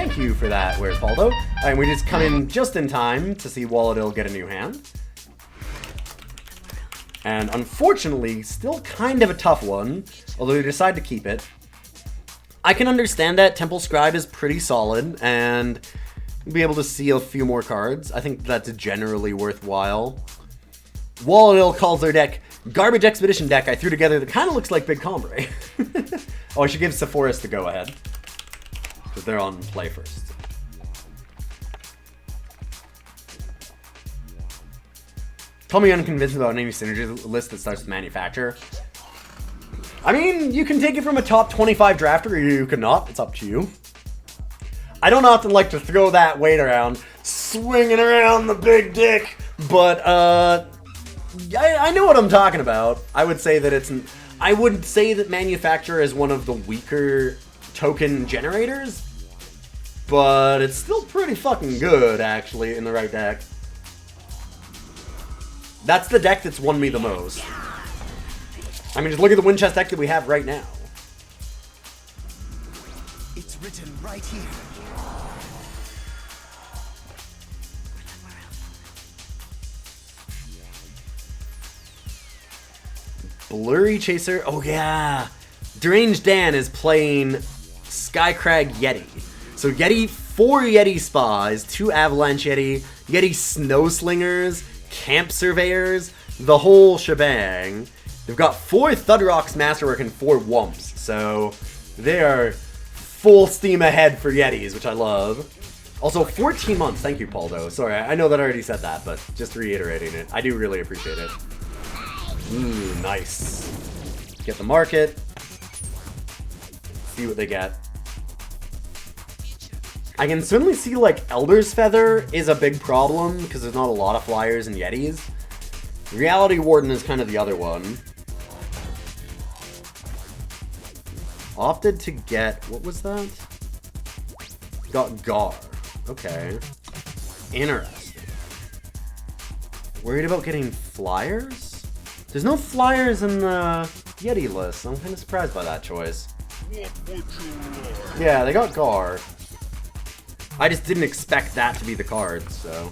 thank you for that, Where's Baldo? And we just come in just in time to see Waladil get a new hand. And unfortunately, still kind of a tough one, although we decide to keep it. I can understand that Temple Scribe is pretty solid, and be able to see a few more cards. I think that's generally worthwhile. Waladil calls their deck Garbage Expedition deck I threw together that kind of looks like Big Combre. Oh, I should give Sephoris the go-ahead, because they're on play first. Call me unconvinced about any synergy list that starts with Manufacture. I mean, you can take it from a top 25 drafter, or you can not. It's up to you. I don't often like to throw that weight around, swinging around the big dick, but I know what I'm talking about. I would say that I would say that Manufacture is one of the weaker token generators, but it's still pretty fucking good, actually, in the right deck. That's the deck that's won me the most. I mean, just look at the Winchest deck that we have right now. It's written right here. Blurreechaser. Oh yeah. Deranged Dan is playing Skycrag Yeti. So Yeti, 4 Yeti Spies, 2 Avalanche Yeti, Yeti Snowslingers, Camp Surveyors, the whole shebang. They've got 4 Thudrocks Masterwork and 4 Wumps. So they are full steam ahead for Yetis, which I love. Also, 14 months. Thank you, Paldo. Sorry, I know that I already said that, but just reiterating it. I do really appreciate it. Ooh, nice. Get the market. See what they get. I can certainly see, like, Elder's Feather is a big problem, because there's not a lot of flyers and Yetis. Reality Warden is kind of the other one. Opted to get... what was that? Got Gar. Okay. Interesting. Worried about getting flyers? There's no flyers in the Yeti list. I'm kind of surprised by that choice. Yeah, they got Gar. I just didn't expect that to be the card, so...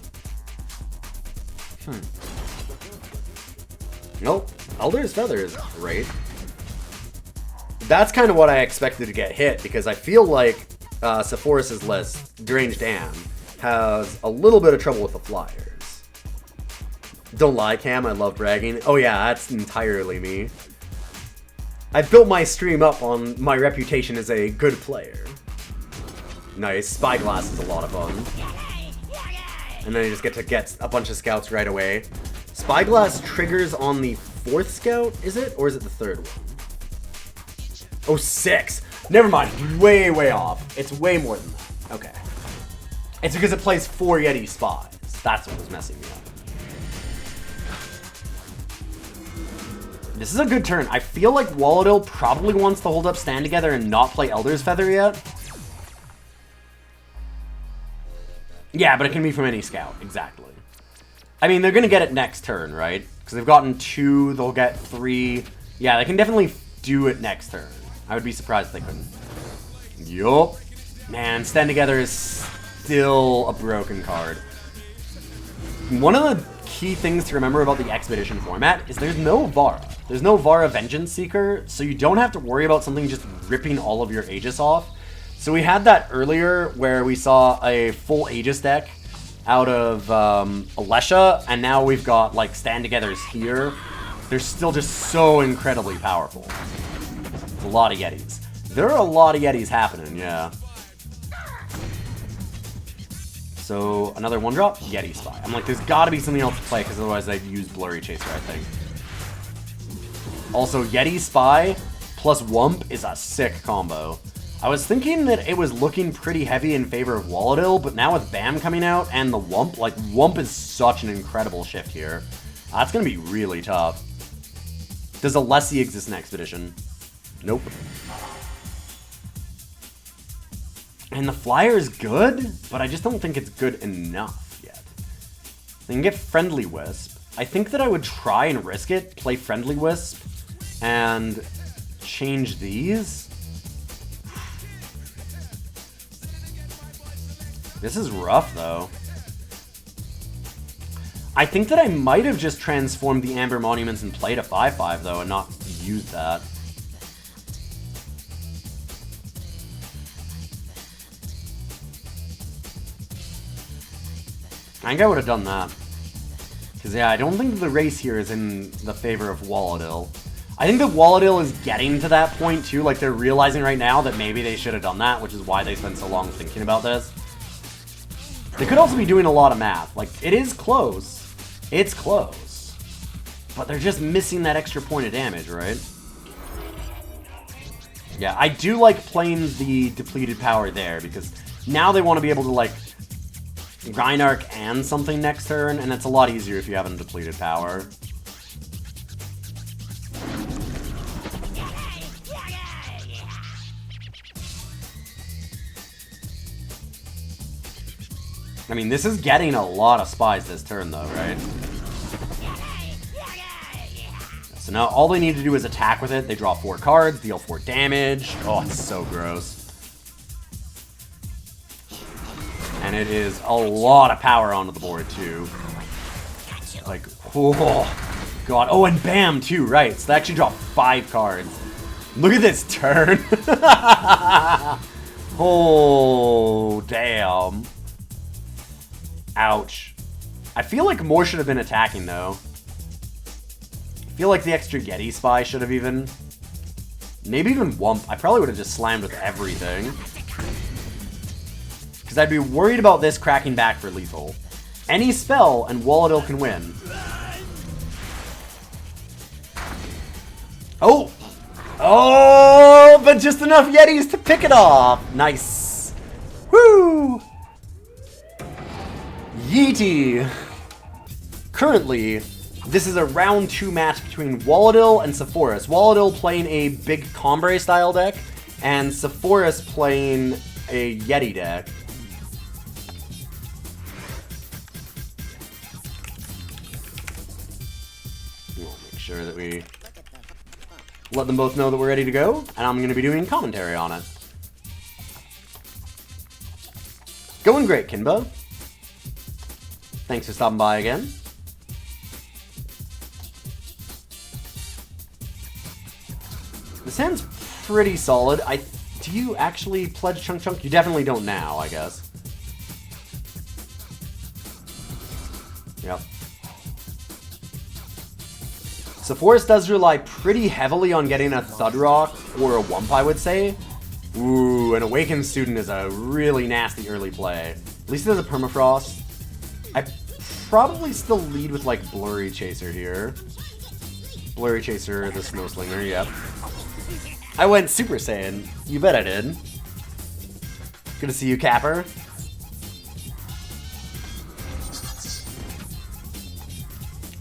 Nope. Elder's Feather is great. That's kind of what I expected to get hit, because I feel like Sephoris' list, Deranged Dan, has a little bit of trouble with the flyers. Don't lie, Cam, I love bragging. Oh yeah, that's entirely me. I've built my stream up on my reputation as a good player. Nice. Spyglass is a lot of fun. And then you just get to get a bunch of scouts right away. Spyglass triggers on the 4th scout, is it? Or is it the 3rd one? Oh, 6! Never mind. Way, way off. It's way more than that. Okay. It's because it plays 4 Yeti Spies. That's what was messing me up. This is a good turn. I feel like Waladil probably wants to hold up Stand Together and not play Elder's Feather yet. Yeah, but it can be from any scout. Exactly. I mean, they're going to get it next turn, right? Because they've gotten 2, they'll get 3. Yeah, they can definitely do it next turn. I would be surprised if they couldn't. Yup. Man, Stand Together is still a broken card. One of the key things to remember about the Expedition format is there's no Vara. There's no Vara Vengeance Seeker, so you don't have to worry about something just ripping all of your Aegis off. So we had that earlier where we saw a full Aegis deck out of Alesha, and now we've got, like, Stand Togethers here. They're still just so incredibly powerful. It's a lot of Yetis. There are a lot of Yetis happening, yeah. So, another 1-drop? Yeti Spy. I'm like, there's gotta be something else to play, because otherwise I'd use Blurreechaser, I think. Also, Yeti Spy plus Wump is a sick combo. I was thinking that it was looking pretty heavy in favor of Waladil, but now with Bam coming out and the Wump, like, Wump is such an incredible shift here. That's gonna be really tough. Does Alessi exist in Expedition? Nope. And the flyer is good, but I just don't think it's good enough yet. They can get Friendly Wisp. I think that I would try and risk it, play Friendly Wisp, and change these. This is rough, though. I think that I might have just transformed the Amber Monuments and played a 5/5, though, and not used that. I think I would have done that. Because, yeah, I don't think the race here is in the favor of Waladil. I think that Waladil is getting to that point, too. Like, they're realizing right now that maybe they should have done that, which is why they spent so long thinking about this. They could also be doing a lot of math. Like, it is close. It's close. But they're just missing that extra point of damage, right? Yeah, I do like playing the depleted power there, because now they want to be able to, like, Reinarch and something next turn, and it's a lot easier if you have a depleted power. I mean, this is getting a lot of spies this turn, though, right? So now all they need to do is attack with it. They draw 4 cards, deal 4 damage. Oh, it's so gross. And it is a lot of power onto the board, too. Like, oh, God. Oh, and bam, too, right. So they actually draw 5 cards. Look at this turn. Oh, damn. Ouch. I feel like more should have been attacking, though. I feel like the extra Yeti Spy should have even... Maybe even Wump. I probably would have just slammed with everything. Because I'd be worried about this cracking back for lethal. Any spell, and Waladil can win. Oh! Oh! But just enough Yetis to pick it off! Nice! Woo! Yeti! Currently, this is a round 2 match between Waladil and Sephoris. Waladil playing a big Combray style deck, and Sephoris playing a Yeti deck. We'll make sure that we let them both know that we're ready to go, and I'm going to be doing commentary on it. Going great, Kinba. Thanks for stopping by again. This hand's pretty solid. Do you actually pledge Chunk Chunk? You definitely don't now, I guess. Yep. Sephoris does rely pretty heavily on getting a Thudrock or a Wump, I would say. Ooh, an Awakened Student is a really nasty early play. At least there's a Permafrost. I probably still lead with, like, Blurreechaser here. Blurreechaser, the Snowslinger, yep. I went Super Saiyan. You bet I did. Good to see you, Capper.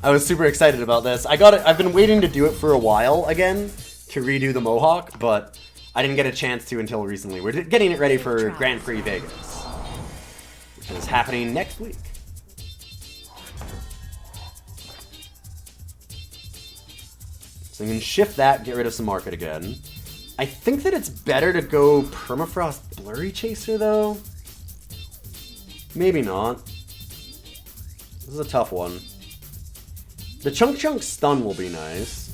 I was super excited about this. I got it. I've been waiting to do it for a while again, to redo the Mohawk, but I didn't get a chance to until recently. We're getting it ready for Grand Prix Vegas, which is happening next week. So you can shift that, get rid of some market again. I think that it's better to go Permafrost Blurreechaser, though. Maybe not. This is a tough one. The Chunk Chunk Stun will be nice.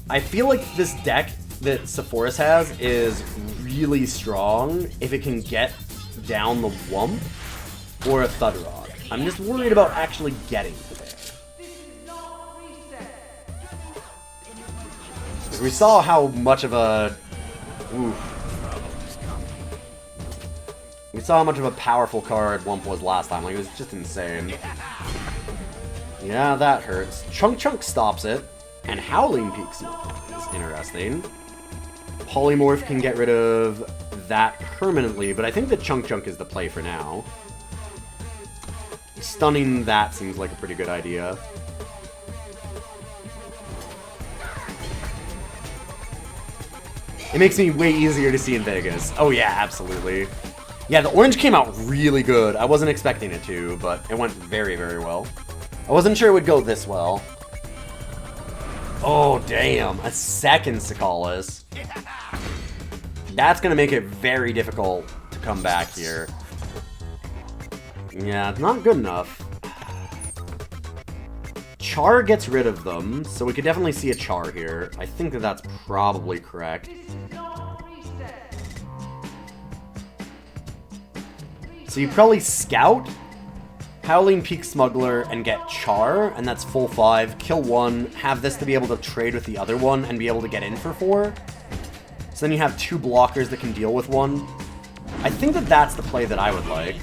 I feel like this deck that Sephoris has is really strong if it can get down the Wump or a Thudrock. I'm just worried about actually getting there. We saw how much of a... Ooh. We saw how much of a powerful card Wump was last time. Like, it was just insane. Yeah, that hurts. Chunk Chunk stops it. And Howling peaks is interesting. Polymorph can get rid of that permanently, but I think that Chunk Chunk is the play for now. Stunning that seems like a pretty good idea. It makes me way easier to see in Vegas. Oh yeah, absolutely. Yeah, the orange came out really good. I wasn't expecting it to, but it went very, very well. I wasn't sure it would go this well. Oh, damn. A second Sigil. That's going to make it very difficult come back here. Yeah, it's not good enough. Char gets rid of them, so we could definitely see a Char here. I think that that's probably correct. So you probably scout, Howling, Peak Smuggler, and get Char, and that's full 5. Kill 1, have this to be able to trade with the other one and be able to get in for 4. So then you have 2 blockers that can deal with 1. I think that that's the play that I would like.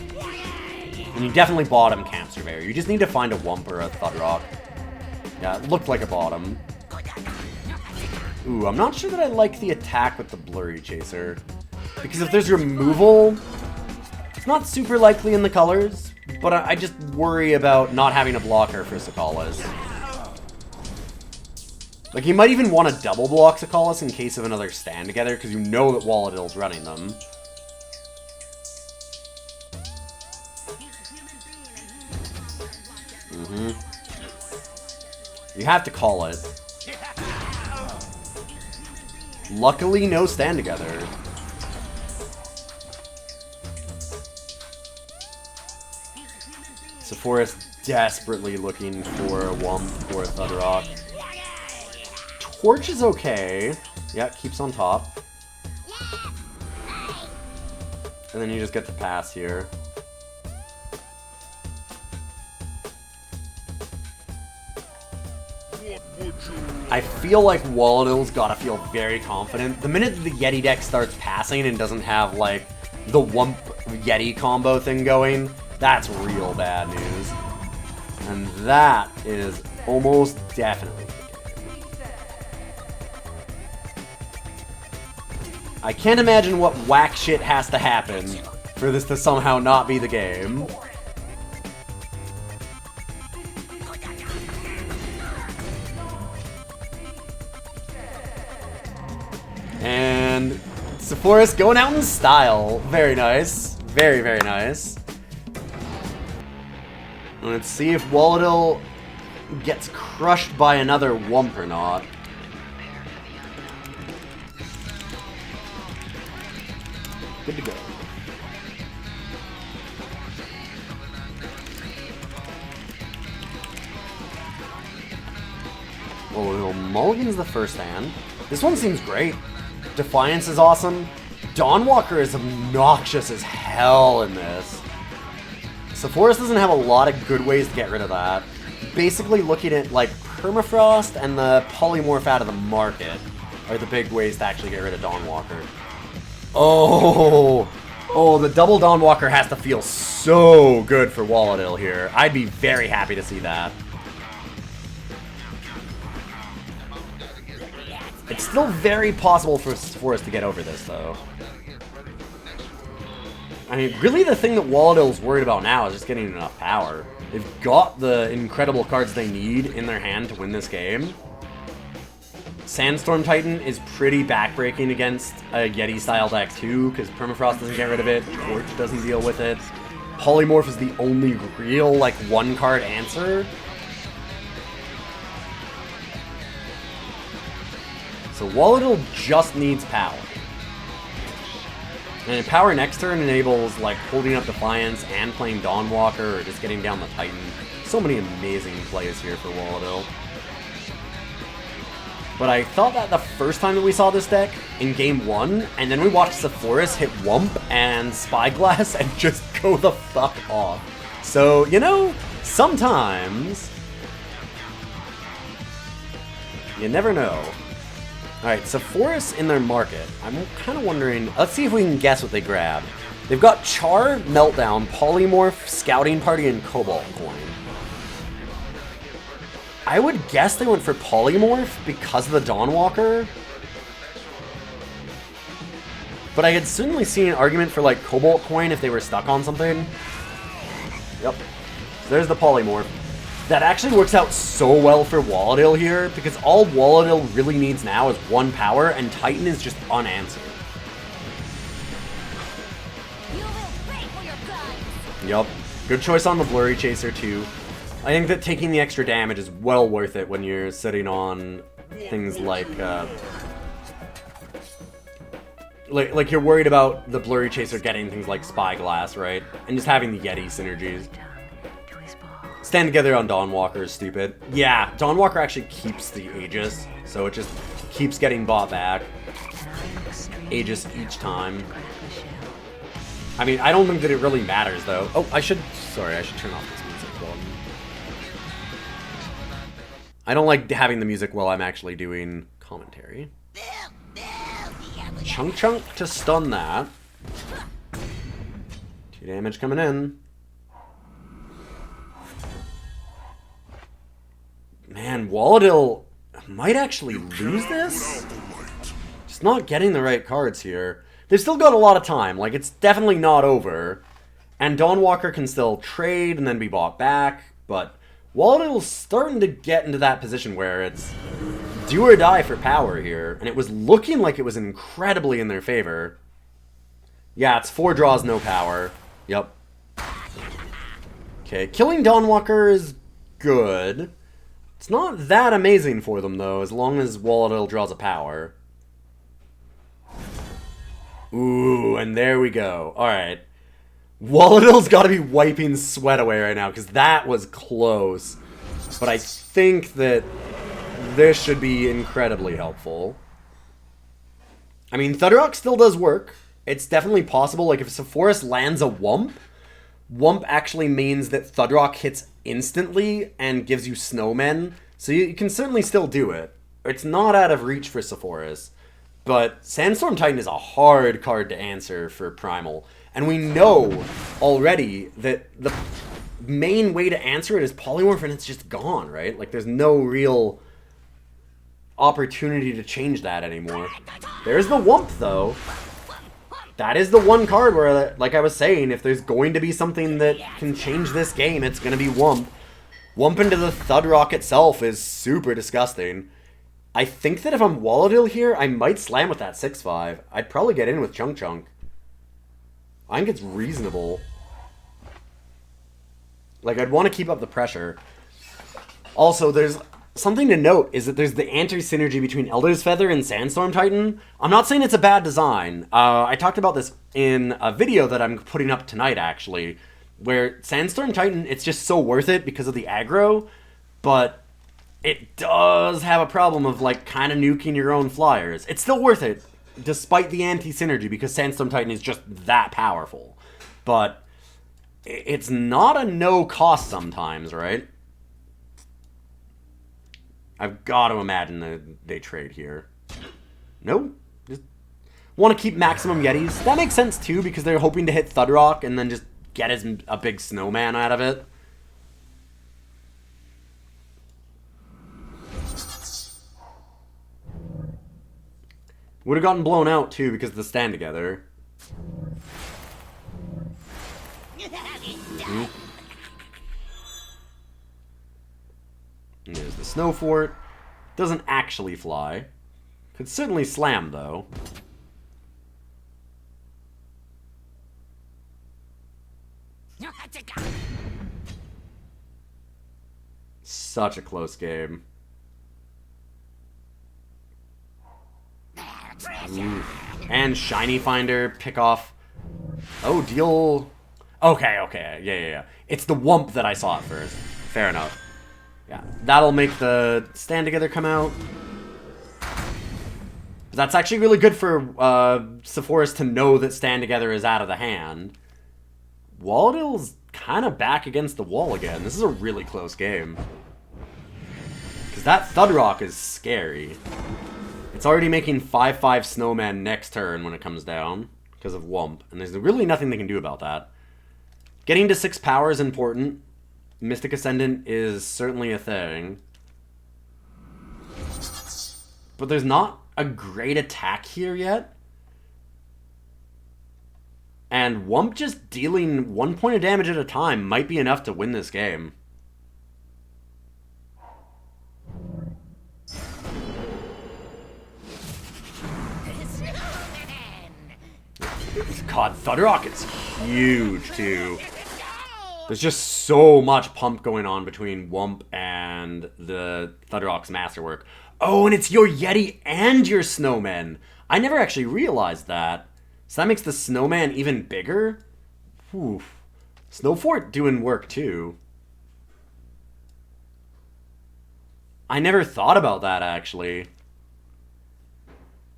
And you definitely bottom Camp Surveyor. You just need to find a Wump or a Thudrock. Yeah, it looked like a bottom. Ooh, I'm not sure that I like the attack with the Blurreechaser. Because if there's removal, it's not super likely in the colors, but I just worry about not having a blocker for Sakalas. Like, you might even want to double block Sakalas in case of another stand together, because you know that Waladil's running them. You have to call it. Luckily, no stand together. Sephoris desperately looking for a Wump or a Thudrock. Torch is okay. Yeah, keeps on top. And then you just get to pass here. I feel like Waladil's gotta feel very confident. The minute the Yeti deck starts passing and doesn't have, like, the Wump Yeti combo thing going, that's real bad news. And that is almost definitely the case. I can't imagine what whack shit has to happen for this to somehow not be the game. And Sephoris going out in style. Very nice. Very, very nice. Let's see if Waladil gets crushed by another Wump or not. Good to go. Waladil mulligans the first hand. This one seems great. Defiance is awesome. Dawnwalker is obnoxious as hell in this. Sephoris doesn't have a lot of good ways to get rid of that. Basically looking at, like, Permafrost and the Polymorph out of the market are the big ways to actually get rid of Dawnwalker. Oh, the double Dawnwalker has to feel so good for Waladil here. I'd be very happy to see that. It's still very possible for us to get over this, though. I mean, really the thing that Waladil's worried about now is just getting enough power. They've got the incredible cards they need in their hand to win this game. Sandstorm Titan is pretty backbreaking against a Yeti-style deck, too, because Permafrost doesn't get rid of it, Torch doesn't deal with it. Polymorph is the only real, like, one-card answer. So Waladil just needs power. And power next turn enables, like, holding up Defiance and playing Dawnwalker or just getting down the Titan. So many amazing plays here for Waladil. But I thought that the first time that we saw this deck, in Game 1, and then we watched Sephoris hit Wump and Spyglass and just go the fuck off. So, you know, sometimes you never know. Alright, Sephoris in their market. I'm kind of wondering... Let's see if we can guess what they grabbed. They've got Char, Meltdown, Polymorph, Scouting Party, and Cobalt Coin. I would guess they went for Polymorph because of the Dawnwalker. But I had certainly seen an argument for, like, Cobalt Coin if they were stuck on something. Yep. So there's the Polymorph. That actually works out so well for Waladil here, because all Waladil really needs now is 1 power, and Titan is just unanswered. Yup. Good choice on the Blurreechaser too. I think that taking the extra damage is well worth it when you're sitting on things like like you're worried about the Blurreechaser getting things like Spyglass, right? And just having the Yeti synergies. Stand together on Dawnwalker is stupid. Yeah, Dawnwalker actually keeps the Aegis, so it just keeps getting bought back. Aegis each time. I mean, I don't think that it really matters, though. Oh, I should turn off this music while I don't like having the music while I'm actually doing commentary. Chunk to stun that. 2 damage coming in. Man, Waladil might actually lose this? Just not getting the right cards here. They've still got a lot of time. Like, it's definitely not over. And Dawnwalker can still trade and then be bought back. But Waladil's starting to get into that position where it's do or die for power here. And it was looking like it was incredibly in their favor. Yeah, it's 4 draws, no power. Yep. Okay, killing Dawnwalker is good. It's not that amazing for them, though, as long as Waladil draws a power. Ooh, and there we go. Alright. Waladil's got to be wiping sweat away right now, because that was close. But I think that this should be incredibly helpful. I mean, Thudrock still does work. It's definitely possible. Like, if Sephoris lands a Wump, Wump actually means that Thudrock hits instantly and gives you snowmen. So you can certainly still do it. It's not out of reach for Sephoris. But Sandstorm Titan is a hard card to answer for Primal. And we know already that the main way to answer it is Polymorph and it's just gone, right? Like, there's no real opportunity to change that anymore. There's the Wump, though. That is the one card where, like I was saying, if there's going to be something that can change this game, it's going to be Wump. Wump into the Thudrock itself is super disgusting. I think that if I'm Waladil here, I might slam with that 6-5. I'd probably get in with Chunk. I think it's reasonable. Like, I'd want to keep up the pressure. Also, there's something to note is that there's the anti-synergy between Elder's Feather and Sandstorm Titan. I'm not saying it's a bad design. I talked about this in a video that I'm putting up tonight, actually, where Sandstorm Titan, it's just so worth it because of the aggro, but it does have a problem of, like, kind of nuking your own flyers. It's still worth it, despite the anti-synergy, because Sandstorm Titan is just that powerful. But it's not a no-cost sometimes, right? I've got to imagine that they trade here. No? Just want to keep maximum Yetis. That makes sense, too, because they're hoping to hit Thudrock and then just get a big snowman out of it. Would have gotten blown out, too, because of the stand together. And there's the Snow Fort. Doesn't actually fly. Could certainly slam, though. Such a close game. Ooh. And Shineefinder, pick off. Oh, deal. Okay. Yeah. It's the Wump that I saw at first. Fair enough. Yeah, that'll make the stand together come out. That's actually really good for Sephoris to know that stand together is out of the hand. Waladil's kind of back against the wall again. This is a really close game. Because that Thudrock is scary. It's already making 5/5 snowman next turn when it comes down because of Wump. And there's really nothing they can do about that. Getting to 6 power is important. Mystic Ascendant is certainly a thing. But there's not a great attack here yet. And Wump just dealing 1 point of damage at a time might be enough to win this game. God, Thudrock is huge, too. There's just so much pump going on between Wump and the Thudrock's Masterwork. Oh, and it's your Yeti and your Snowmen. I never actually realized that. So that makes the snowman even bigger? Whew. Snowfort doing work too. I never thought about that, actually.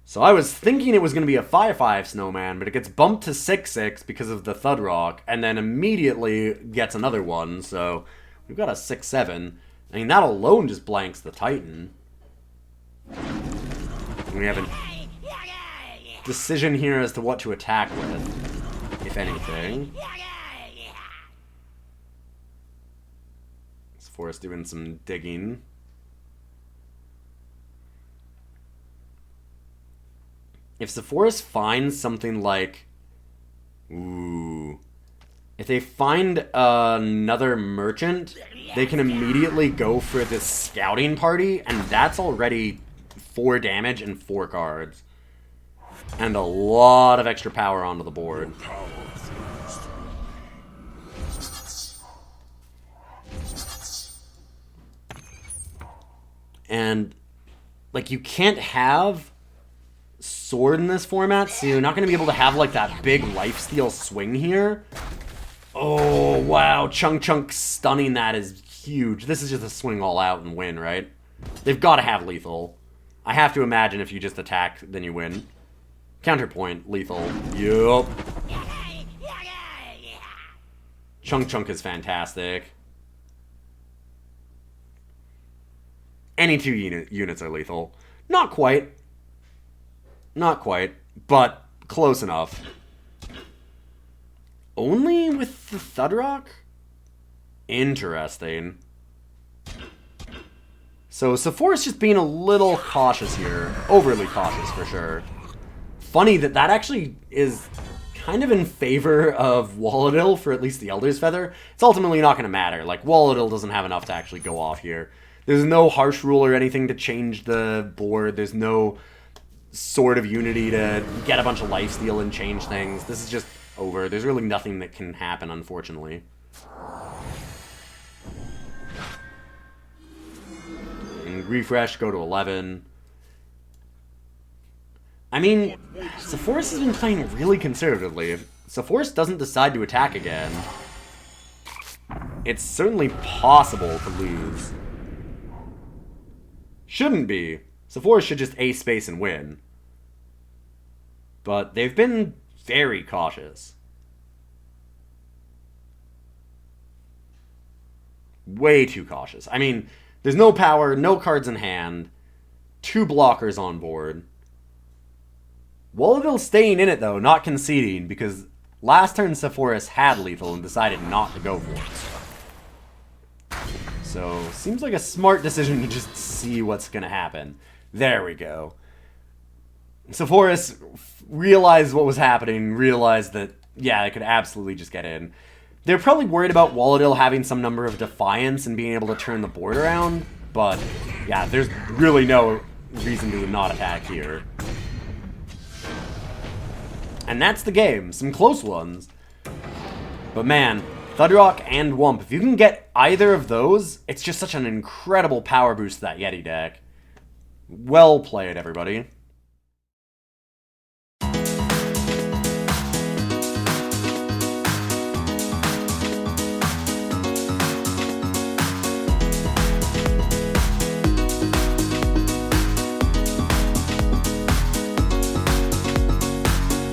So I was thinking it was going to be a 5/5 snowman, but it gets bumped to 6/6 because of the Thudrock, and then immediately gets another one, so we've got a 6/7. I mean, that alone just blanks the Titan. We have a decision here as to what to attack with, if anything. Sephoris doing some digging. If Sephoris finds something like... Ooh. If they find another merchant, they can immediately go for this scouting party, and that's already 4 damage and 4 cards. And a lot of extra power onto the board. And, like, you can't have sword in this format, so you're not going to be able to have, like, that big lifesteal swing here. Oh, wow. Chunk stunning that is huge. This is just a swing all out and win, right? They've got to have lethal. I have to imagine if you just attack, then you win. Counterpoint, lethal. Yup. Chunk is fantastic. Any 2 units are lethal. Not quite. Not quite, but close enough. Only with the Thudrock? Interesting. So Sephoris just being a little cautious here. Overly cautious, for sure. Funny that actually is kind of in favor of Waladil for at least the Elder's Feather. It's ultimately not going to matter. Like, Waladil doesn't have enough to actually go off here. There's no harsh rule or anything to change the board. There's no Sword of Unity to get a bunch of lifesteal and change things. This is just over. There's really nothing that can happen, unfortunately. And refresh, go to 11. I mean, Sephoris has been playing really conservatively. If Sephoris doesn't decide to attack again, it's certainly possible to lose. Shouldn't be. Sephoris should just ace space and win. But they've been very cautious. Way too cautious. I mean, there's no power, no cards in hand, 2 blockers on board. Waladil staying in it, though, not conceding, because last turn Sephoris had lethal and decided not to go for it. So, seems like a smart decision to just see what's going to happen. There we go. Sephoris realized what was happening, realized that, yeah, they could absolutely just get in. They're probably worried about Waladil having some number of Defiance and being able to turn the board around, but, yeah, there's really no reason to not attack here. And that's the game. Some close ones. But man, Thudrock and Wump, if you can get either of those, it's just such an incredible power boost to that Yeti deck. Well played, everybody.